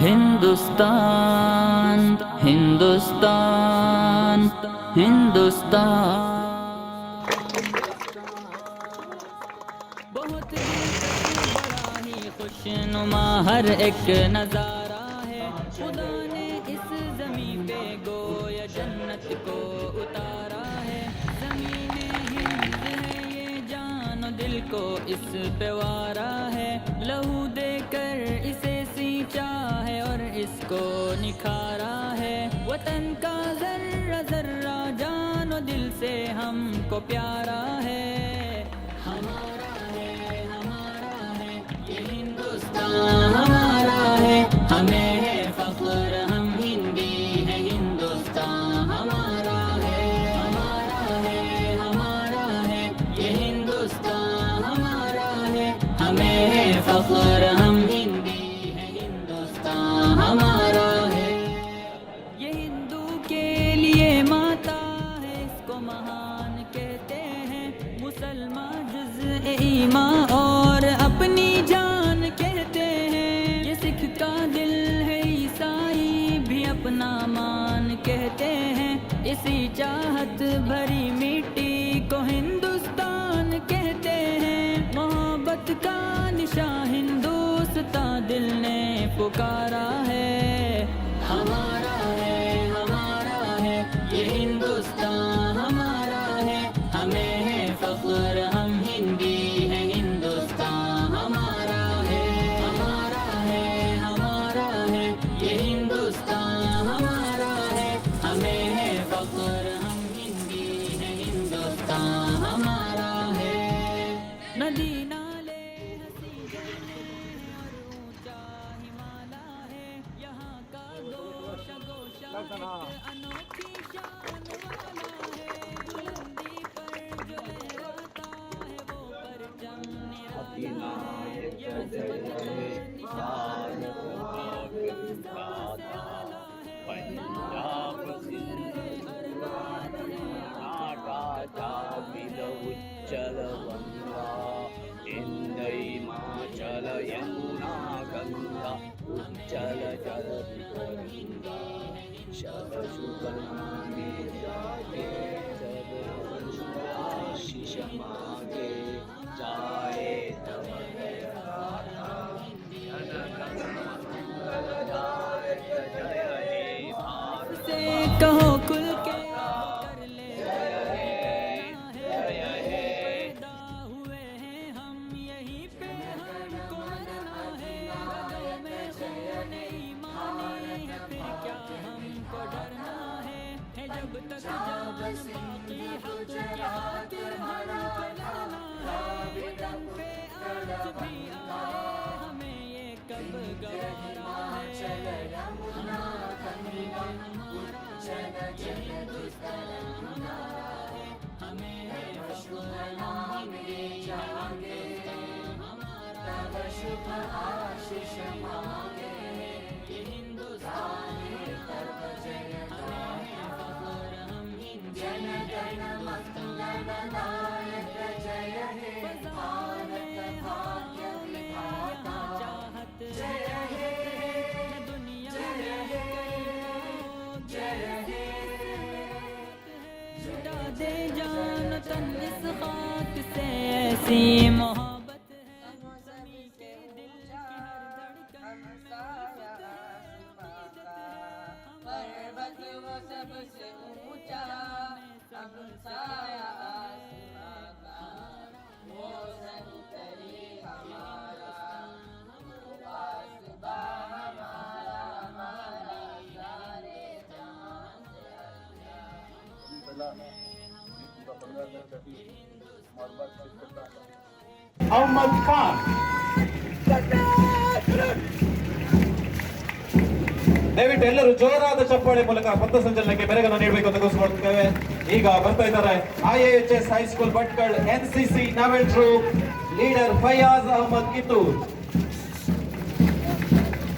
हिंदुस्तान हिंदुस्तान हिंदुस्तान बहुत दिलकश बड़ा ही खुशनुमा हर एक नजारा है। खुदा ने इस ज़मीं पे गोया जन्नत को उतारा है। ज़मीने हिंद है ये जान दिल को इस पे वारा है। लहू देकर इसे सींचा है और इसको निखारा है। वतन का जर्रा जर्रा जानो दिल से हमको प्यारा है। हमारा है ये हिंदुस्तान हमारा है। हमें है फख्र हम हिंदी है। हिंदुस्तान हमारा है ये हिंदुस्तान हमारा है। हमें है फख्र हम हिंदी है। हिंदुस्तान हमारा है। ये हिंदू के लिए माता है इसको महान कहते हैं। मुसलमान जुज़ ईमान और अपनी जान कहते हैं। ये सिख का दिल है ईसाई भी अपना मान कहते हैं। इसी चाहत भरी मिट्टी को हिंदुस्तान कहते हैं। मोहब्बत का निशान हिंदुस्तान दिल ने पुकारा है। हमारा है ये हिंदुस्तान हमारा है। हमें है फख्र हम हिंदी है। हिंदुस्तान हमारा है ये हिंदुस्तान हमारा है। हमें है फख्र हम हिंदी है। हिंदुस्तान हमारा है। नदी नाले हंसी गली और ऊंचा हिमालय है। यहाँ का गोशा गोशा एक अनोखी शान वाला है। बुलंदी पर जो लहराता है वो परचम निराला है। ये अज़मत का निशान सबसे आला है। पंजाब सिंध अरमान है। नाटाचामिल उच्चल गंगा हिंदीमाचल यमुना गंगा उच्चल जल गंगा शल सुगंधि जागे सब आशीष मांगे जाए तब जय गाथा जन गण मंगल दायक जय हे भारत से कहो खुल के कर ले पैदा हुए हैं हम यहीं पे हमको मरना है। गलों में खून ईमानी है फिर क्या हमको डरना है। जब तक जान बाकी हक के खातिर हमको लड़ना है। वतन पे आज भी आए हमें ये कब गवारा है। हमारा ये हिंदुस्तान हमारा है। हमें है फख्र हम हिंदी जाएंगे। हमारा शुभ आशीष मांगे ये हिंदुस्तान तब जय हमें है फख्र हम हिंदी जन गण मंगल दायक जय हे भारत भाग्य विधाता चाहत जय हे दुनिया जुटा दे जान तन इस खाक से ऐसी मोहब्बत है। सभी के दिल की हर धड़कन पर्वत वो सबसे ऊंचा हमसाया आसमां का वो संतरी हमारा वास्ता हमारा सारे जहां से ಅಹ್ಮದ್ ಖಾನ್ ದಯವಿಟ್ಟು ಎಲ್ಲರೂ ಜೋರಾದ ಚಪ್ಪಾಳೆ ಮೂಲಕ ಪಥಸಂಚಲನಕ್ಕೆ ಮೆರಗನ್ನು ನೀಡಬೇಕು ಅಂತ ಘೋಷಿಸುತ್ತೇವೆ. ಈಗ ಬರ್ತಾ ಇದ್ದಾರೆ IIHS high school Bhatkal NCC naval troop leader Fayaz Ahmad Kittur.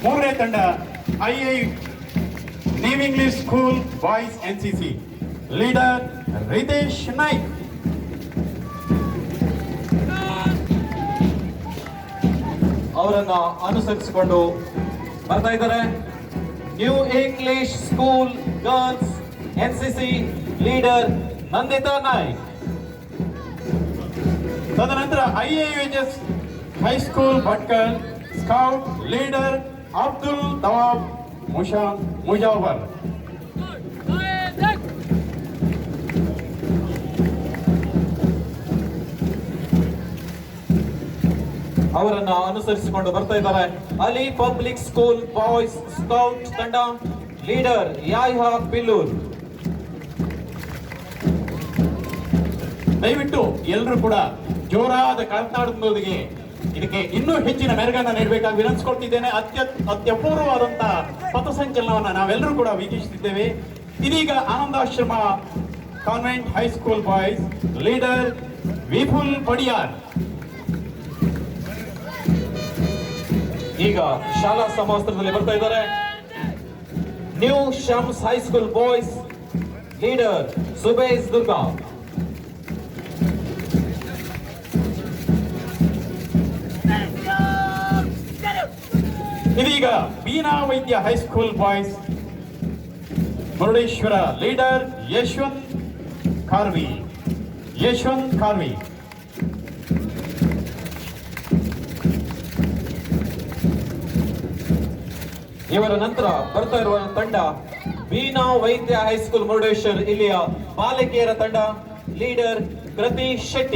ಮೂರನೇ ತಂಡ II New English School boys NCC leader Ritesh Naik. ಅವರನ್ನು ಅನುಸರಿಸಿಕೊಂಡು ಬರ್ತಾ ಇದ್ದಾರೆ. New English School girls NCC leader Nandita Naik. ತದನಂತರ IAHS high school Bhatkal scout leader Abdul Tawab Mujawar. ಅವರನ್ನ ಅನುಸರಿಸಿಕೊಂಡು ಬರ್ತಾ ಇದ್ದಾರೆ Ali Public School boys scout ತಂಡ ಲೀಡರ್ ಯಾಹ್ಯಾ ಪಿಲ್ಲೂರ್. ದಯವಿಟ್ಟು ಎಲ್ಲರೂ ಕೂಡ ಜೋರಾದ ಕಳತಾಡದೊಂದಿಗೆ ಇದಕ್ಕೆ ಇನ್ನೂ ಹೆಚ್ಚಿನ ಮೆರುಗನ್ನು ನೀಡಬೇಕಾಗಿ ವಿನಂತಿಸಿಕೊಳ್ತಿದ್ದೇನೆ. ಅತ್ಯಪೂರ್ವವಾದಂತಹ ಪಥಸಂಚಲನವನ್ನು ನಾವೆಲ್ಲರೂ ಕೂಡ ವೀಕ್ಷಿಸುತ್ತಿದ್ದೇವೆ. ಇದೀಗ Anandashrama convent high school boys leader Vipul Padiyar. ಈಗ ಶಾಲಾ ಸಮವಸ್ತ್ರದಲ್ಲಿ ಬರ್ತಾ ಇದ್ದಾರೆ new Shams high school boys leader Subesh Durga. ಇದೀಗ Beena Vaidya high school boys Murudeshwar leader Yashwant Kharvi. ಇವರ ನಂತರ ಬರ್ತಾ ಇರುವ ತಂಡ ಬೀನಾ ವೈದ್ಯ ಹೈಸ್ಕೂಲ್ ಮುರುಡೇಶ್ವರ್ ಇಲ್ಲಿಯ ಬಾಲಕಿಯರ ತಂಡ ಲೀಡರ್ ಕೃತಿ ಶೆಟ್ಟಿ.